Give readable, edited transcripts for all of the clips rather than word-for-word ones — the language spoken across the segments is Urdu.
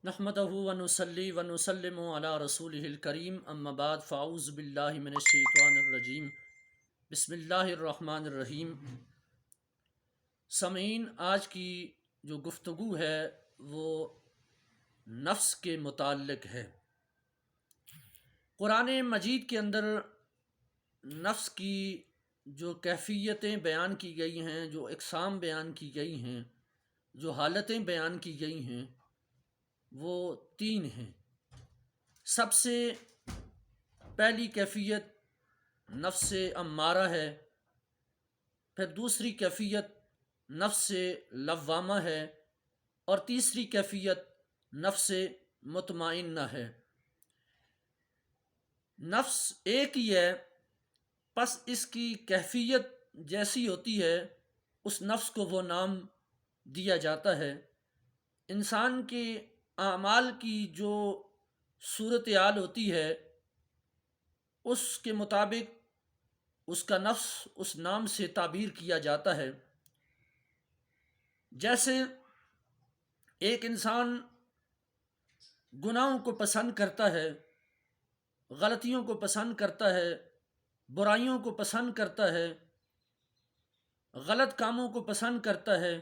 نحمدہ ونصلی ونسلم علی رسولہ الکریم اما بعد فاعوذ باللہ من الشیطان الرجیم بسم اللہ الرحمن الرحیم۔ سامعین، آج کی جو گفتگو ہے وہ نفس کے متعلق ہے۔ قرآن مجید کے اندر نفس کی جو کیفیتیں بیان کی گئی ہیں، جو اقسام بیان کی گئی ہیں، جو حالتیں بیان کی گئی ہیں وہ تین ہیں۔ سب سے پہلی کیفیت نفس امارہ ہے، پھر دوسری کیفیت نفس لوامہ ہے، اور تیسری کیفیت نفس مطمئنہ ہے۔ نفس ایک ہی ہے، پس اس کی کیفیت جیسی ہوتی ہے اس نفس کو وہ نام دیا جاتا ہے۔ انسان کے اعمال کی جو صورتحال ہوتی ہے اس کے مطابق اس کا نفس اس نام سے تعبیر کیا جاتا ہے۔ جیسے ایک انسان گناہوں کو پسند کرتا ہے، غلطیوں کو پسند کرتا ہے، برائیوں کو پسند کرتا ہے، غلط کاموں کو پسند کرتا ہے،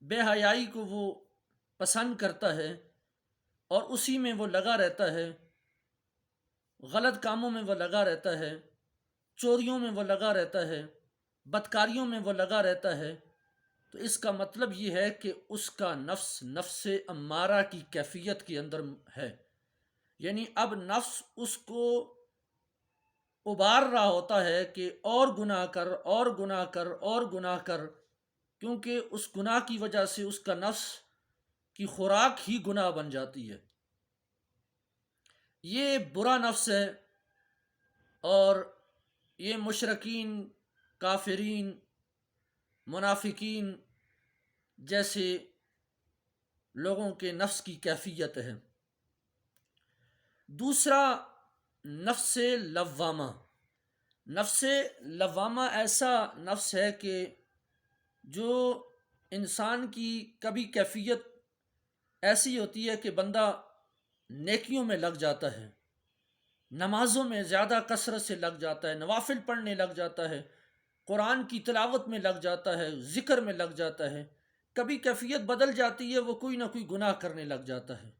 بے حیائی کو وہ پسند کرتا ہے اور اسی میں وہ لگا رہتا ہے، غلط کاموں میں وہ لگا رہتا ہے، چوریوں میں وہ لگا رہتا ہے، بدکاریوں میں وہ لگا رہتا ہے۔ تو اس کا مطلب یہ ہے کہ اس کا نفس نفس امارہ کی کیفیت کے اندر ہے، یعنی اب نفس اس کو ابار رہا ہوتا ہے کہ اور گناہ کر، اور گناہ کر، اور گناہ کر، کیونکہ اس گناہ کی وجہ سے اس کا نفس کی خوراک ہی گناہ بن جاتی ہے۔ یہ برا نفس ہے، اور یہ مشرکین، کافرین، منافقین جیسے لوگوں کے نفس کی کیفیت ہے۔ دوسرا نفس لوامہ۔ نفس لوامہ ایسا نفس ہے کہ جو انسان کی کبھی کیفیت ایسی ہوتی ہے کہ بندہ نیکیوں میں لگ جاتا ہے، نمازوں میں زیادہ کثرت سے لگ جاتا ہے، نوافل پڑھنے لگ جاتا ہے، قرآن کی تلاوت میں لگ جاتا ہے، ذکر میں لگ جاتا ہے۔ کبھی کیفیت بدل جاتی ہے، وہ کوئی نہ کوئی گناہ کرنے لگ جاتا ہے،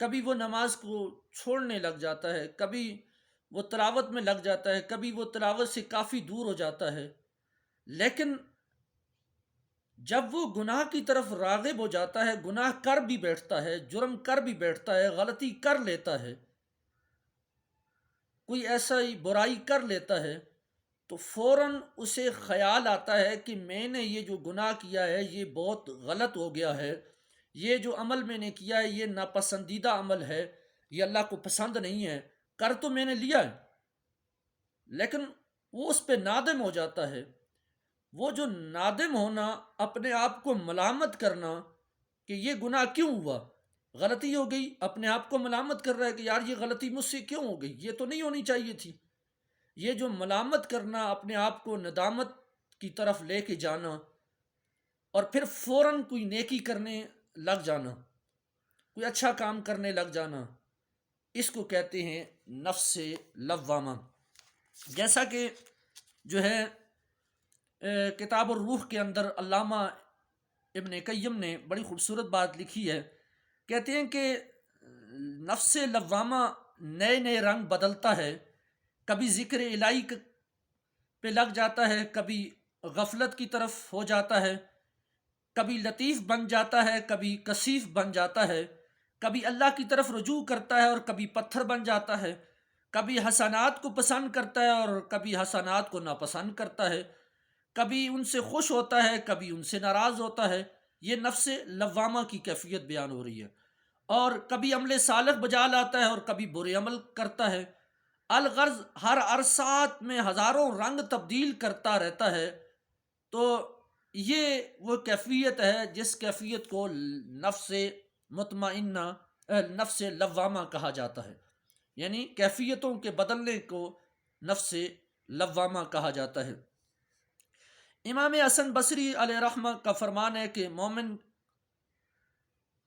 کبھی وہ نماز کو چھوڑنے لگ جاتا ہے، کبھی وہ تلاوت میں لگ جاتا ہے، کبھی وہ تلاوت سے کافی دور ہو جاتا ہے۔ لیکن جب وہ گناہ کی طرف راغب ہو جاتا ہے، گناہ کر بھی بیٹھتا ہے، جرم کر بھی بیٹھتا ہے، غلطی کر لیتا ہے، کوئی ایسا ہی برائی کر لیتا ہے، تو فوراً اسے خیال آتا ہے کہ میں نے یہ جو گناہ کیا ہے یہ بہت غلط ہو گیا ہے، یہ جو عمل میں نے کیا ہے یہ ناپسندیدہ عمل ہے، یہ اللہ کو پسند نہیں ہے۔ کر تو میں نے لیا ہے، لیکن وہ اس پہ نادم ہو جاتا ہے۔ وہ جو نادم ہونا، اپنے آپ کو ملامت کرنا کہ یہ گناہ کیوں ہوا، غلطی ہو گئی، اپنے آپ کو ملامت کر رہا ہے کہ یار یہ غلطی مجھ سے کیوں ہو گئی، یہ تو نہیں ہونی چاہیے تھی۔ یہ جو ملامت کرنا، اپنے آپ کو ندامت کی طرف لے کے جانا، اور پھر فوراً کوئی نیکی کرنے لگ جانا، کوئی اچھا کام کرنے لگ جانا، اس کو کہتے ہیں نفس لوامہ۔ جیسا کہ جو ہے کتاب الروح کے اندر علامہ ابن قیم نے بڑی خوبصورت بات لکھی ہے، کہتے ہیں کہ نفس لوامہ نئے نئے رنگ بدلتا ہے، کبھی ذکر الہی پہ لگ جاتا ہے، کبھی غفلت کی طرف ہو جاتا ہے، کبھی لطیف بن جاتا ہے، کبھی کثیف بن جاتا ہے، کبھی اللہ کی طرف رجوع کرتا ہے اور کبھی پتھر بن جاتا ہے، کبھی حسنات کو پسند کرتا ہے اور کبھی حسنات کو ناپسند کرتا ہے، کبھی ان سے خوش ہوتا ہے، کبھی ان سے ناراض ہوتا ہے۔ یہ نفس لوامہ کی کیفیت بیان ہو رہی ہے۔ اور کبھی عمل صالح بجا لاتا ہے اور کبھی برے عمل کرتا ہے۔ الغرض ہر عرصات میں ہزاروں رنگ تبدیل کرتا رہتا ہے۔ تو یہ وہ کیفیت ہے جس کیفیت کو نفس مطمئنہ نفس لوامہ کہا جاتا ہے، یعنی کیفیتوں کے بدلنے کو نفس لوامہ کہا جاتا ہے۔ امام حسن بصری علیہ رحمہ کا فرمان ہے کہ مومن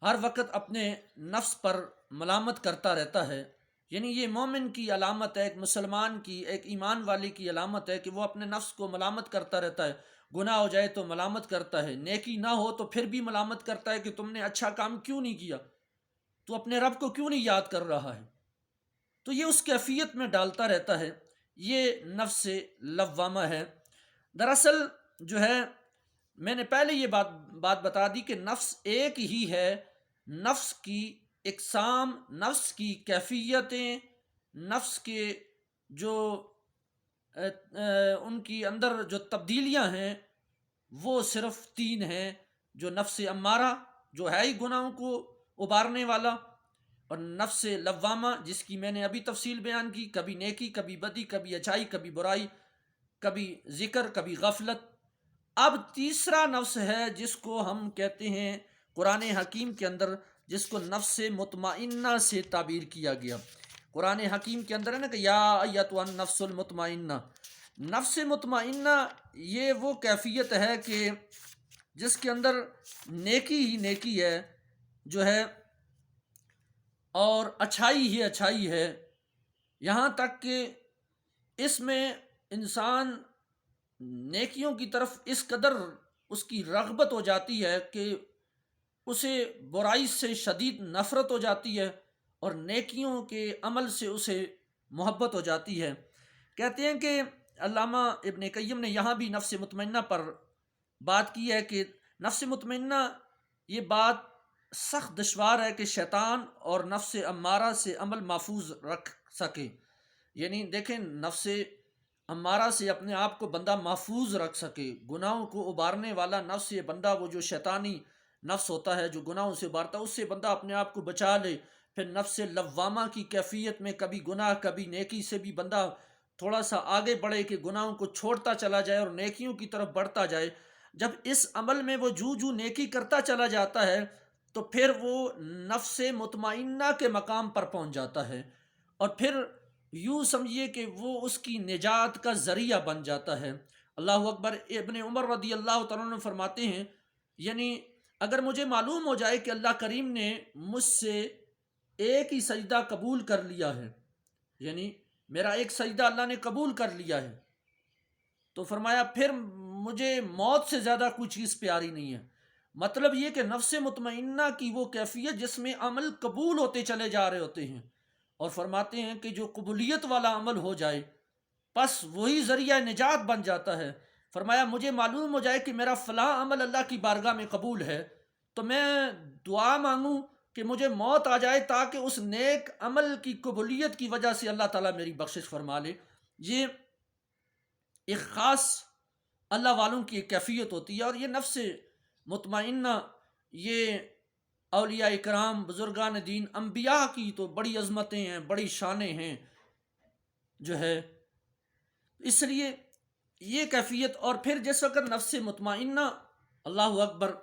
ہر وقت اپنے نفس پر ملامت کرتا رہتا ہے، یعنی یہ مومن کی علامت ہے، ایک مسلمان کی، ایک ایمان والے کی علامت ہے کہ وہ اپنے نفس کو ملامت کرتا رہتا ہے۔ گناہ ہو جائے تو ملامت کرتا ہے، نیکی نہ ہو تو پھر بھی ملامت کرتا ہے کہ تم نے اچھا کام کیوں نہیں کیا، تو اپنے رب کو کیوں نہیں یاد کر رہا ہے، تو یہ اس کیفیت میں ڈالتا رہتا ہے۔ یہ نفس لوامہ ہے۔ دراصل جو ہے، میں نے پہلے یہ بات بتا دی کہ نفس ایک ہی ہے، نفس کی اقسام، نفس کی کیفیتیں، نفس کے جو ان کی اندر جو تبدیلیاں ہیں وہ صرف تین ہیں، جو نفس امارہ جو ہے ہی گناہوں کو ابارنے والا، اور نفس لوامہ جس کی میں نے ابھی تفصیل بیان کی، کبھی نیکی، کبھی بدی، کبھی اچھائی، کبھی برائی، کبھی ذکر، کبھی غفلت۔ اب تیسرا نفس ہے جس کو ہم کہتے ہیں قرآن حکیم کے اندر، جس کو نفس مطمئنہ سے تعبیر کیا گیا۔ قرآن حکیم کے اندر ہے نا کہ یا ایتھا النفس المطمئنہ، نفس مطمئنہ یہ وہ کیفیت ہے کہ جس کے اندر نیکی ہی نیکی ہے جو ہے، اور اچھائی ہی اچھائی ہے، یہاں تک کہ اس میں انسان نیکیوں کی طرف اس قدر اس کی رغبت ہو جاتی ہے کہ اسے برائی سے شدید نفرت ہو جاتی ہے، اور نیکیوں کے عمل سے اسے محبت ہو جاتی ہے۔ کہتے ہیں کہ علامہ ابن قیم نے یہاں بھی نفس مطمئنہ پر بات کی ہے کہ نفس مطمئنہ یہ بات سخت دشوار ہے کہ شیطان اور نفس امارہ سے عمل محفوظ رکھ سکے، یعنی دیکھیں نفس امارہ سے اپنے آپ کو بندہ محفوظ رکھ سکے، گناہوں کو ابارنے والا نفس، یہ بندہ وہ جو شیطانی نفس ہوتا ہے جو گناہوں سے ابارتا ہے، اس سے بندہ اپنے آپ کو بچا لے۔ پھر نفس لوامہ کی کیفیت میں کبھی گناہ کبھی نیکی سے بھی بندہ تھوڑا سا آگے بڑھے کہ گناہوں کو چھوڑتا چلا جائے اور نیکیوں کی طرف بڑھتا جائے۔ جب اس عمل میں وہ جو نیکی کرتا چلا جاتا ہے تو پھر وہ نفس مطمئنہ کے مقام پر پہنچ جاتا ہے، اور پھر یوں سمجھیے کہ وہ اس کی نجات کا ذریعہ بن جاتا ہے۔ اللہ اکبر۔ ابن عمر رضی اللہ تعالیٰ عنہ فرماتے ہیں، یعنی اگر مجھے معلوم ہو جائے کہ اللہ کریم نے مجھ سے ایک ہی سجدہ قبول کر لیا ہے، یعنی میرا ایک سجدہ اللہ نے قبول کر لیا ہے، تو فرمایا پھر مجھے موت سے زیادہ کوئی چیز پیاری نہیں ہے۔ مطلب یہ کہ نفس مطمئنہ کی وہ کیفیت جس میں عمل قبول ہوتے چلے جا رہے ہوتے ہیں، اور فرماتے ہیں کہ جو قبولیت والا عمل ہو جائے بس وہی ذریعہ نجات بن جاتا ہے۔ فرمایا مجھے معلوم ہو جائے کہ میرا فلاں عمل اللہ کی بارگاہ میں قبول ہے، تو میں دعا مانگوں کہ مجھے موت آ جائے تاکہ اس نیک عمل کی قبولیت کی وجہ سے اللہ تعالیٰ میری بخشش فرما لے۔ یہ ایک خاص اللہ والوں کی ایک کیفیت ہوتی ہے، اور یہ نفس مطمئنہ یہ اولیاء اکرام، بزرگان دین، انبیاء کی تو بڑی عظمتیں ہیں، بڑی شانیں ہیں جو ہے۔ اس لیے یہ کیفیت، اور پھر جس وقت نفس مطمئنہ، اللہ اکبر،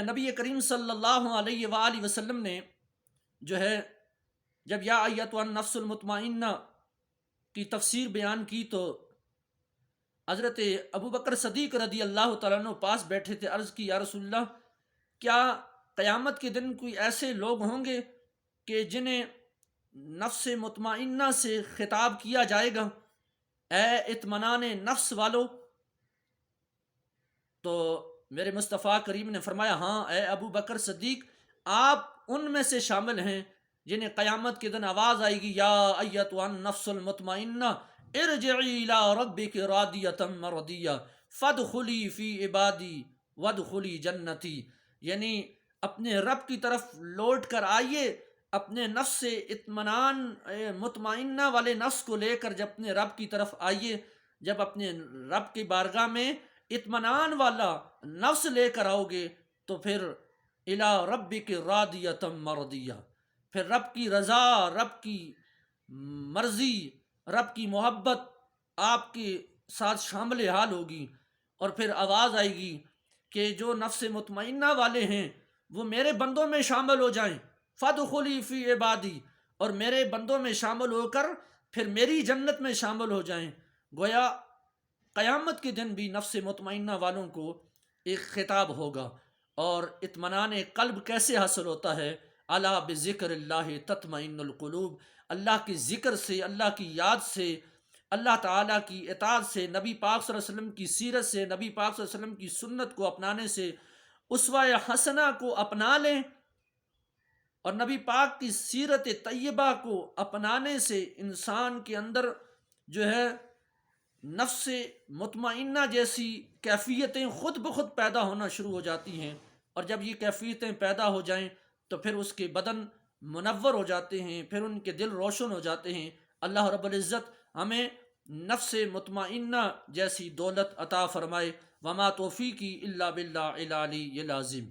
نبی کریم صلی اللہ علیہ وآلہ وسلم نے جو ہے جب یا ایتھا النفس المطمئنہ کی تفسیر بیان کی تو حضرت ابو بکر صدیق رضی اللہ تعالیٰ عنہ پاس بیٹھے تھے، عرض کی یا رسول اللہ، کیا قیامت کے دن کوئی ایسے لوگ ہوں گے کہ جنہیں نفس مطمئنہ سے خطاب کیا جائے گا، اے اطمینان نفس والو؟ تو میرے مصطفیٰ کریم نے فرمایا ہاں اے ابو بکر صدیق، آپ ان میں سے شامل ہیں جنہیں قیامت کے دن آواز آئے گی یا ایتھا النفس المطمئنہ ارجعی الی ربک راضیۃ مرضیہ فادخلی فی عبادی وادخلی جنتی، یعنی اپنے رب کی طرف لوٹ کر آئیے، اپنے نفس اطمینان مطمئنہ والے نفس کو لے کر جب اپنے رب کی طرف آئیے، جب اپنے رب کی بارگاہ میں اطمینان والا نفس لے کر آؤ گے تو پھر الی ربک راضیۃ مرضیہ، پھر رب کی رضا، رب کی مرضی، رب کی محبت آپ کے ساتھ شامل حال ہوگی، اور پھر آواز آئے گی کہ جو نفس مطمئنہ والے ہیں وہ میرے بندوں میں شامل ہو جائیں، فادخلی فی عبادی، اور میرے بندوں میں شامل ہو کر پھر میری جنت میں شامل ہو جائیں۔ گویا قیامت کے دن بھی نفس مطمئنہ والوں کو ایک خطاب ہوگا، اور اطمینان قلب کیسے حاصل ہوتا ہے؟ الا بذکر اللہ تطمئن القلوب، اللہ کی ذکر سے، اللہ کی یاد سے، اللہ تعالیٰ کی اطاعت سے، نبی پاک صلی اللہ علیہ وسلم کی سیرت سے، نبی پاک صلی اللہ علیہ وسلم کی سنت کو اپنانے سے، اسوہ حسنہ کو اپنا لیں اور نبی پاک کی سیرت طیبہ کو اپنانے سے انسان کے اندر جو ہے نفس مطمئنہ جیسی کیفیتیں خود بخود پیدا ہونا شروع ہو جاتی ہیں، اور جب یہ کیفیتیں پیدا ہو جائیں تو پھر اس کے بدن منور ہو جاتے ہیں، پھر ان کے دل روشن ہو جاتے ہیں۔ اللہ رب العزت ہمیں نفس مطمئنہ جیسی دولت عطا فرمائے۔ وما توفیقی الا باللہ العلی العظیم۔